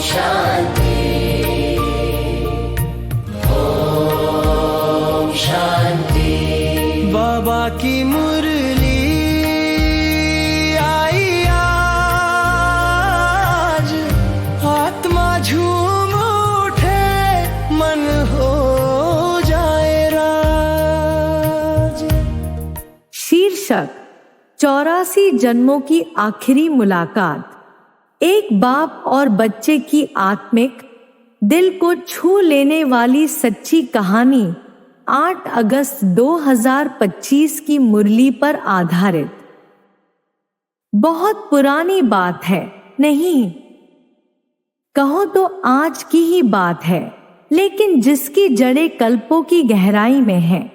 शांति, ओम शांति। बाबा की मुरली आई आज, आत्मा झूम उठे, मन हो जाए राज। शीर्षक 84 जन्मों की आखिरी मुलाकात। एक बाप और बच्चे की आत्मिक, दिल को छू लेने वाली सच्ची कहानी 8 अगस्त 2025 की मुरली पर आधारित। बहुत पुरानी बात है, नहीं कहो तो आज की ही बात है, लेकिन जिसकी जड़ें कल्पों की गहराई में हैं।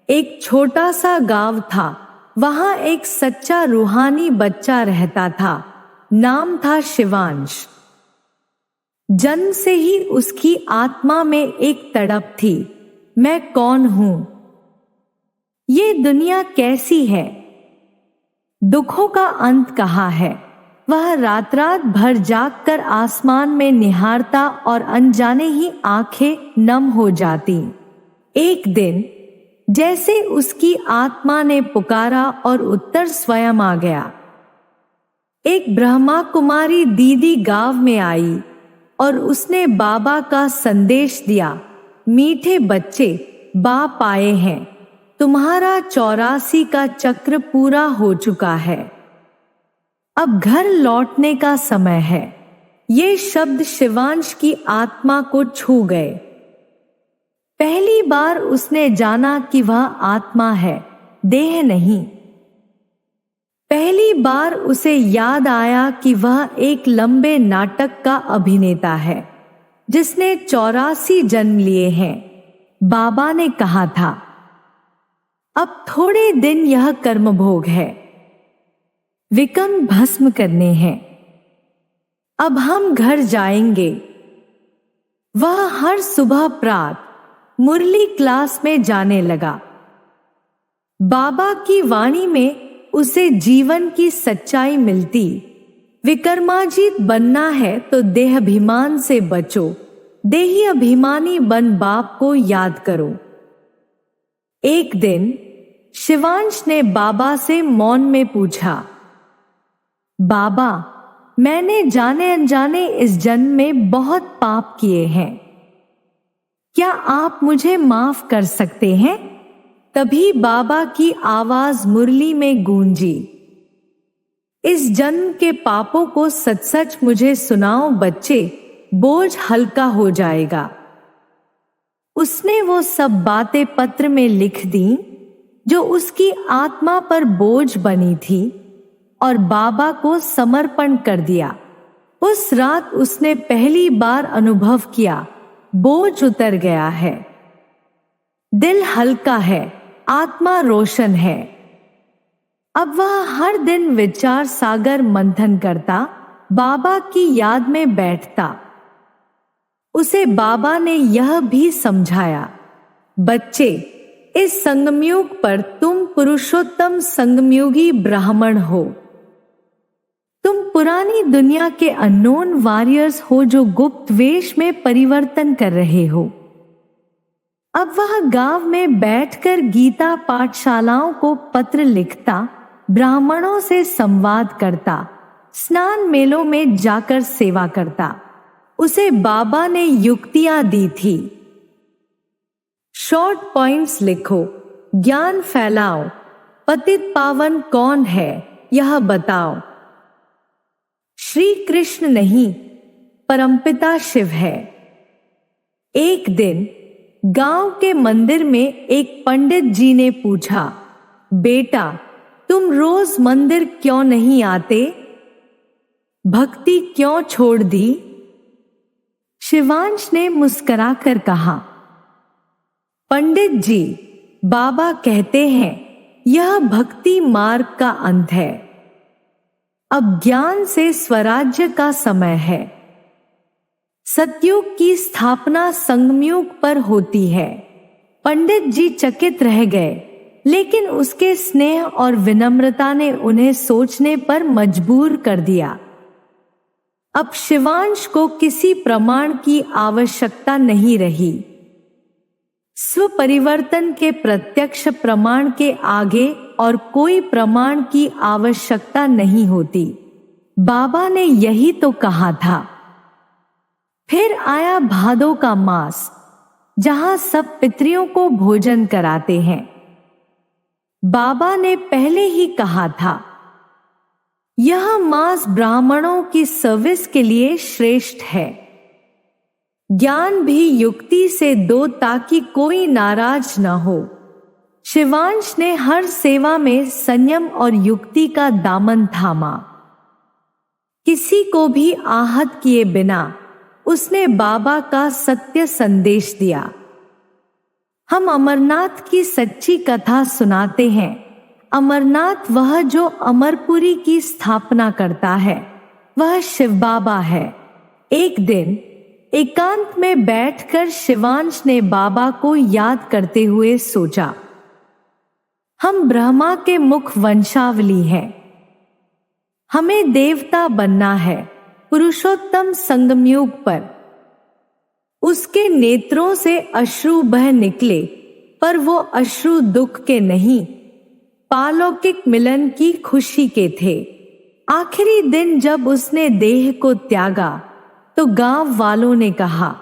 एक छोटा सा गांव था, वहां एक सच्चा रूहानी बच्चा रहता था। नाम था शिवांश। जन्म से ही उसकी आत्मा में एक तड़प थी, मैं कौन हूं, ये दुनिया कैसी है, दुखों का अंत कहाँ है। वह रात रात भर जागकर आसमान में निहारता और अनजाने ही आंखें नम हो जाती। एक दिन जैसे उसकी आत्मा ने पुकारा और उत्तर स्वयं आ गया। एक ब्रह्मा कुमारी दीदी गांव में आई और उसने बाबा का संदेश दिया, मीठे बच्चे, बाप आए हैं, तुम्हारा 84 का चक्र पूरा हो चुका है, अब घर लौटने का समय है। ये शब्द शिवांश की आत्मा को छू गए। पहली बार उसने जाना कि वह आत्मा है, देह नहीं। पहली बार उसे याद आया कि वह एक लंबे नाटक का अभिनेता है, जिसने 84 जन्म लिए हैं। बाबा ने कहा था, अब थोड़े दिन यह कर्मभोग है, विकर्म भस्म करने हैं, अब हम घर जाएंगे। वह हर सुबह प्रातः मुरली क्लास में जाने लगा। बाबा की वाणी में उसे जीवन की सच्चाई मिलती। विक्रमाजीत बनना है तो देहाभिमान से बचो, देही अभिमानी बन बाप को याद करो। एक दिन शिवांश ने बाबा से मौन में पूछा, बाबा, मैंने जाने अनजाने इस जन्म में बहुत पाप किए हैं, क्या आप मुझे माफ कर सकते हैं? तभी बाबा की आवाज मुरली में गूंजी, इस जन्म के पापों को सच सच मुझे सुनाओ बच्चे, बोझ हल्का हो जाएगा। उसने वो सब बातें पत्र में लिख दी जो उसकी आत्मा पर बोझ बनी थी और बाबा को समर्पण कर दिया। उस रात उसने पहली बार अनुभव किया, बोझ उतर गया है, दिल हल्का है, आत्मा रोशन है। अब वह हर दिन विचार सागर मंथन करता, बाबा की याद में बैठता। उसे बाबा ने यह भी समझाया, बच्चे, इस संगमयुग पर तुम पुरुषोत्तम संगमयुगी ब्राह्मण हो। तुम पुरानी दुनिया के अननोन वॉरियर्स हो जो गुप्त वेश में परिवर्तन कर रहे हो। अब वह गांव में बैठकर गीता पाठशालाओं को पत्र लिखता, ब्राह्मणों से संवाद करता, स्नान मेलों में जाकर सेवा करता। उसे बाबा ने युक्तियां दी थी, शॉर्ट पॉइंट्स लिखो, ज्ञान फैलाओ, पतित पावन कौन है यह बताओ। श्री कृष्ण नहीं, परमपिता शिव है। एक दिन गांव के मंदिर में एक पंडित जी ने पूछा, बेटा, तुम रोज मंदिर क्यों नहीं आते? भक्ति क्यों छोड़ दी? शिवांश ने मुस्कुराकर कहा, पंडित जी, बाबा कहते हैं यह भक्ति मार्ग का अंत है, अब ज्ञान से स्वराज्य का समय है। सतयुग की स्थापना संगमयुग पर होती है। पंडित जी चकित रह गए, लेकिन उसके स्नेह और विनम्रता ने उन्हें सोचने पर मजबूर कर दिया। अब शिवांश को किसी प्रमाण की आवश्यकता नहीं रही। स्वपरिवर्तन के प्रत्यक्ष प्रमाण के आगे और कोई प्रमाण की आवश्यकता नहीं होती। बाबा ने यही तो कहा था। फिर आया भादों का मास, जहां सब पितरियों को भोजन कराते हैं। बाबा ने पहले ही कहा था, यह मास ब्राह्मणों की सर्विस के लिए श्रेष्ठ है। ज्ञान भी युक्ति से दो ताकि कोई नाराज न हो। शिवांश ने हर सेवा में संयम और युक्ति का दामन थामा। किसी को भी आहत किए बिना उसने बाबा का सत्य संदेश दिया। हम अमरनाथ की सच्ची कथा सुनाते हैं। अमरनाथ वह जो अमरपुरी की स्थापना करता है, वह शिव बाबा है। एक दिन एकांत में बैठकर शिवांश ने बाबा को याद करते हुए सोचा, हम ब्रह्मा के मुख वंशावली हैं। हमें देवता बनना है। पुरुषोत्तम संगमयुग पर उसके नेत्रों से अश्रु बह निकले, पर वो अश्रु दुख के नहीं, पालौकिक मिलन की खुशी के थे। आखिरी दिन जब उसने देह को त्यागा तो गांव वालों ने कहा,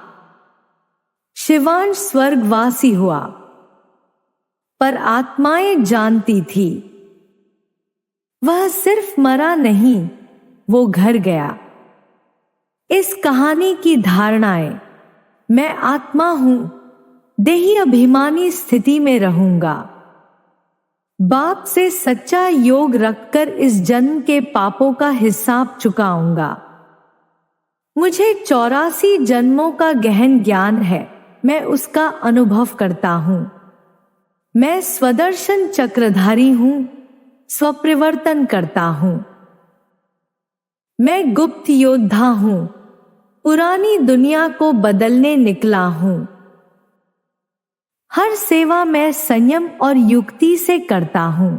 शिवांश स्वर्गवासी हुआ। पर आत्माएं जानती थी, वह सिर्फ मरा नहीं, वो घर गया। इस कहानी की धारणाएं, मैं आत्मा हूं, देही अभिमानी स्थिति में रहूंगा। बाप से सच्चा योग रखकर इस जन्म के पापों का हिसाब चुकाऊंगा। मुझे 84 जन्मों का गहन ज्ञान है, मैं उसका अनुभव करता हूं। मैं स्वदर्शन चक्रधारी हूं, स्वप्रवर्तन करता हूं। मैं गुप्त योद्धा हूं, पुरानी दुनिया को बदलने निकला हूं। हर सेवा मैं संयम और युक्ति से करता हूं।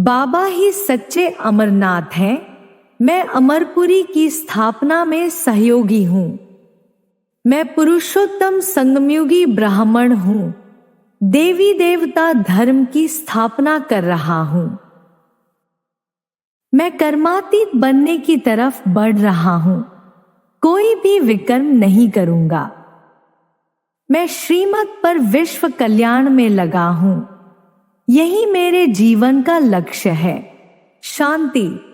बाबा ही सच्चे अमरनाथ हैं। मैं अमरपुरी की स्थापना में सहयोगी हूं। मैं पुरुषोत्तम संगमयुगी ब्राह्मण हूं। देवी देवता धर्म की स्थापना कर रहा हूं। मैं कर्मातीत बनने की तरफ बढ़ रहा हूं। कोई भी विकर्म नहीं करूंगा। मैं श्रीमत पर विश्व कल्याण में लगा हूं। यही मेरे जीवन का लक्ष्य है। शांति।